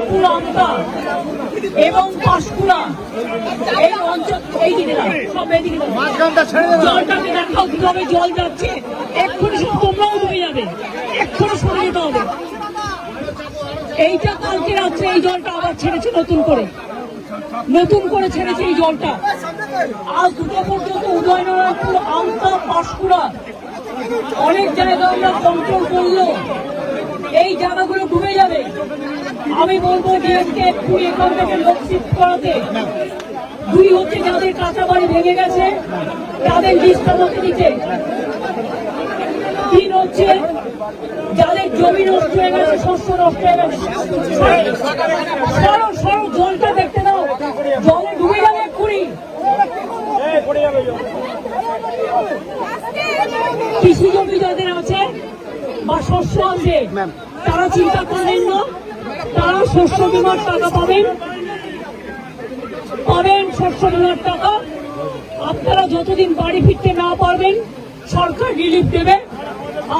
নয়নপুর আমতা এবং পাঁশকুড়া এই অঞ্চল এই দিকে সব এদিকে জলটাকে দেখাও কিভাবে জল যাচ্ছে। এক্ষুনি সব তোমরাও ডুবে যাবে, এক্ষুনি সরে যেতে হবে। এইটা কালকে রাত্রে এই জলটা আবার ছেড়েছে নতুন করে ছেড়েছে এই জলটা। আজ দুটো পর্যন্ত উদয়নারায়ণপুর আমতা পাঁশকুড়া অনেক জায়গা আমরা কন্ট্রোল করলো, এই জায়গাগুলো ডুবে যাবে। আমি বলবো ডিএমকে এক্ষুনি এখান থেকে লোক শিফট করাতে। দুই হচ্ছে যাদের কাঁচা বাড়ি ভেঙে গেছে তাদের লিস্ট আমাকে দিতে। তিন হচ্ছে যাদের জমি নষ্ট হয়ে গেছে, শস্য নষ্ট হয়ে গেছে, সরো জলটা দেখতে দাও, জলে ডুবে যাবে এক্ষুনি। কৃষি জমি যাদের আছে বা শস্য আছে তারা চিন্তা করেন না, তারা শস্য বীমার টাকা পাবেন শস্য বীমার টাকা। আপনারা যতদিন বাড়ি ফিরতে না পারবেন সরকার রিলিফ দেবে,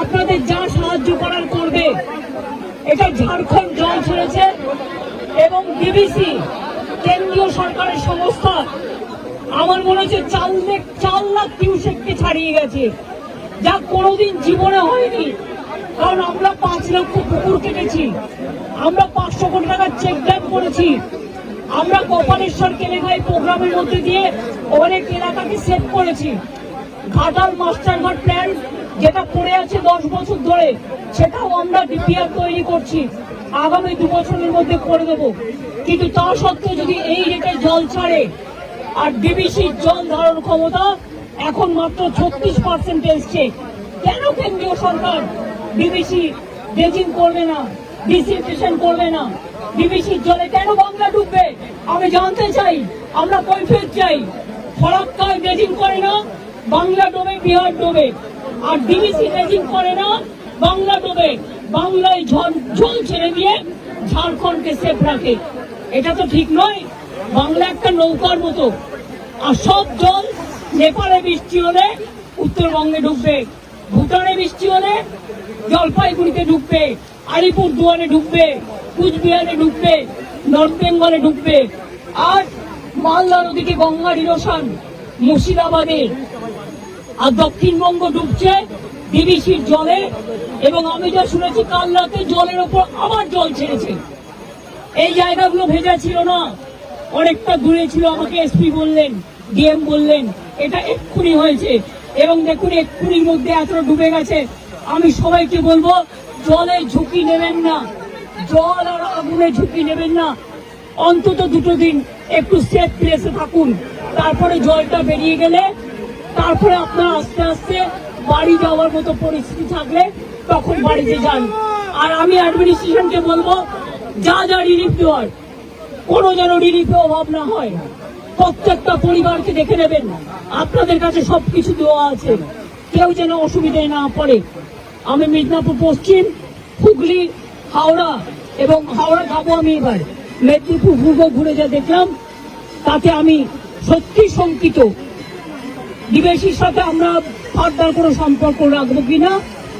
আপনাদের যা সাহায্য করার করবে। এটা ঝাড়খণ্ড জল ছেড়েছে এবং ডিবিসি কেন্দ্রীয় সরকারের সংস্থা আমার মনে হচ্ছে 4 লাখ কিউসেককে ছাড়িয়ে গেছে, যা কোনোদিন জীবনে হয়নি। কারণ আমরা 5 লক্ষ পুকুর কেটেছি, আমরা 500 কোটি টাকার চেক ড্যাম করেছি, আমরা কপালেশ্বর কেলেঙ্গাই প্রোগ্রামের মধ্যে দিয়ে অনেক এলাকাকে সেভ করেছি। ঘাটাল মাস্টারঘাট প্ল্যান যেটা পড়ে আছে 10 বছর ধরে, সেটাও আমরা ডিপিআর তৈরি করছি, আগামী 2 বছরের মধ্যে করে দেবো। কিন্তু তা সত্ত্বেও যদি এই রেটে জল ছাড়ে আর ডিবিসির জল ধারণ ক্ষমতা এখন মাত্র 36% এসছে, কেন কেন্দ্রীয় সরকার ডিবিসি ড্রেজিং করবে না, ডিসইনফেকশন করবে না? ডিবিসির জলে কেন বাংলা ডুববে আমি জানতে চাই, আমরা কৈফিয়ত চাই। ফরাক্কায় ড্রেজিং করে না, বাংলা ডোবে, বিহার ডোবে। আর ডিবিসি ড্রেজিং করে না, বাংলা ডোবে, বাংলায় জল ছেড়ে দিয়ে ঝাড়খণ্ডকে সেফ রাখে। এটা তো ঠিক নয়। বাংলা একটা নৌকার মতো, আর সব জল নেপালে বৃষ্টি হলে উত্তরবঙ্গে ঢুকবে, ভুটানে বৃষ্টি হলে জলপাইগুড়িতে ঢুকবে, আলিপুর দুয়ারে ঢুকবে, কুচবিহারে ঢুকবে, নর্থ বেঙ্গলে ঢুকবে। আর মালদা নদীতে গঙ্গার ইরোশন মুর্শিদাবাদে, আর দক্ষিণবঙ্গ ডুবছে ডিবিসির জলে। এবং আমি যা শুনেছি কাল রাতে জলের ওপর আবার জল ছেড়েছে। এই জায়গাগুলো ভেজা ছিল না, অনেকটা দূরে ছিল, আমাকে এসপি বললেন, ডিএম বললেন এটা এক্ষুনি হয়েছে। এবং দেখুন এক্ষুনির মধ্যে এতটা ডুবে গেছে। আমি সবাইকে বলবো জলে ঝুঁকি নেবেন না, জল আর আগুনে ঝুঁকি নেবেন না। অন্তত 2 দিন একটু সেফ প্লেসে থাকুন, তারপরে জলটা বেরিয়ে গেলে তারপরে আপনারা আস্তে আস্তে বাড়ি যাওয়ার মতো পরিস্থিতি থাকলে তখন বাড়িতে যান। আর আমি অ্যাডমিনিস্ট্রেশনকে বলবো যা রিলিফ দেওয়ার কোনো যেন রিলিফে অভাব না হয়। প্রত্যেকটা পরিবারকে দেখে নেবেন, আপনাদের কাছে সবকিছু দেওয়া আছে, কেউ যেন অসুবিধায় না পড়ে। আমি মিদনাপুর পশ্চিম, হুগলি, হাওড়া এবং হাওড়া যাবো আমি এবার, মেদিনীপুর পূর্ব ঘুরে যা দেখলাম তাতে আমি সত্যি শঙ্কিত। ডিবিসির সাথে আমরা ফার্দার কোনো সম্পর্ক রাখবো কিনা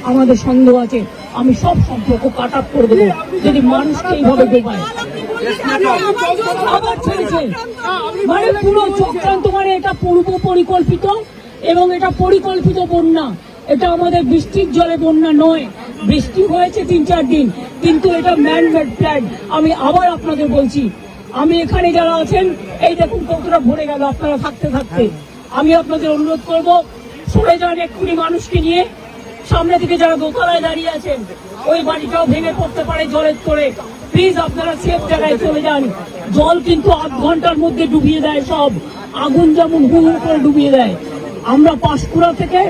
আমাদের সন্দেহ আছে। আমি সব সম্পর্ক কাট আপ করে দেবো যদি মানুষকে এইভাবে ডোবায়। আবার ছেড়েছে মানে পুরো চক্রান্ত, মানে এটা পূর্ব পরিকল্পিত এবং এটা পরিকল্পিত বন্যা। এটা আমাদের বৃষ্টির জলে বন্যা নয়, বৃষ্টি হয়েছে 3-4 দিন, কিন্তু এটা ম্যান মেড প্ল্যান। আমি আবার আপনাদের বলছি, আমি এখানে যারা আছেন এই দেখুন কতটা ভরে গেল আপনারা থাকতে থাকতে। আমি আপনাদের অনুরোধ করব সরে যান এক্ষুনি মানুষকে নিয়ে। সামনে থেকে যারা দোতলায় দাঁড়িয়ে আছেন ওই বাড়িটাও ভেঙে পড়তে পারে জলের তোড়ে, প্লিজ আপনারা সেফ জায়গায় চলে যান। জল কিন্তু 8 ঘন্টার মধ্যে ডুবিয়ে দেয় সব, আগুন যেমন হু হু করে ডুবিয়ে দেয়। আমরা পাঁশকুড়া থেকে,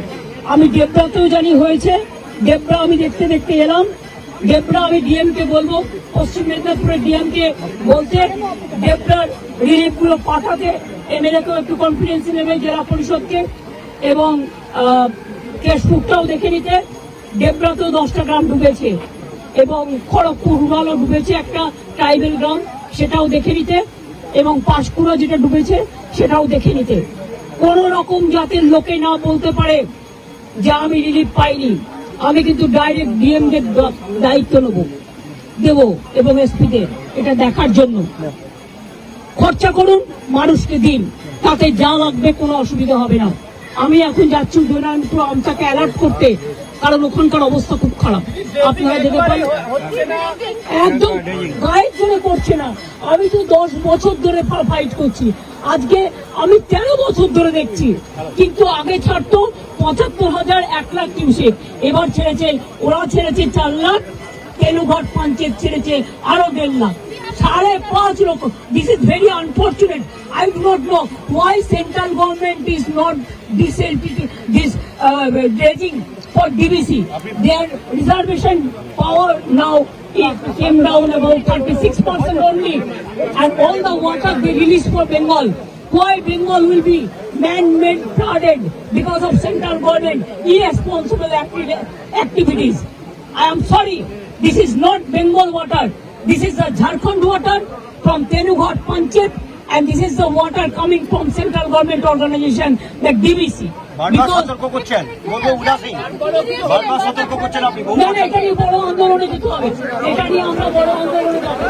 আমি ডেবরাতেও জানি হয়েছে, ডেবরা আমি দেখতে দেখতে এলাম। ডেবরা আমি ডিএমকে বলবো, পশ্চিম মেদিনীপুরের ডিএমকে বলতে ডেবরার রিলিফ গুলো পাঠাতে, এমএলএকেও একটু কনফিডেন্স নেবে, জেলা পরিষদকে, এবং কেশপুরটাও দেখে নিতে। ডেবরাতেও 10টা গ্রাম ডুবেছে এবং খড়গপুর রুরালও ডুবেছে, একটা ট্রাইবেল গ্রাম, সেটাও দেখে নিতে। এবং পাঁশকুড়া যেটা ডুবেছে সেটাও দেখে নিতে। কোন রকম জাতের লোকে না বলতে পারে যে আমি রিলিফ পাইনি। আমি কিন্তু ডাইরেক্ট ডিএমদের দায়িত্ব দেব এবং এসপিদের। এটা দেখার জন্য। খরচা করুন, মানুষকে দিন, তাতে যা লাগবে কোনো অসুবিধা হবে না। আমি এখন যাচ্ছি উদয়নারায়ণপুর আমটাকে অ্যালার্ট করতে, কারণ ওখানকার অবস্থা খুব খারাপ। আপনারা যেতে পারেন, একদম গায়ের জন্য করছে না। আমি তো 10 বছর ধরে ফাইট করছি, আজকে আমি 13 বছর ধরে দেখছি। কিন্তু আগে ছাড়তো 75,000, 1 লাখ কিউসেক, এবার ছেড়েছে, ওরা ছেড়েছে 4 লাখ, তেনুঘাট পঞ্চায়েত ছেড়েছে আরো 1.5 লাখ, 5.5 লক্ষ। This is very unfortunate. I do not know why central government is not this dredging for DBC. Their reservation power now it came down about 36% only, and all the water they release for Bengal. Why Bengal will be man-made flooded because of central government irresponsible activities? I am sorry, this is not Bengal water. This is the Jharkhand water from Tenughat Panchayat, and this is the water coming from central government organization, the DBC. Because এটা নিয়ে বড় আন্দোলনে যেতে হবে, এটা নিয়ে আমরা বড় আন্দোলনে যাবো।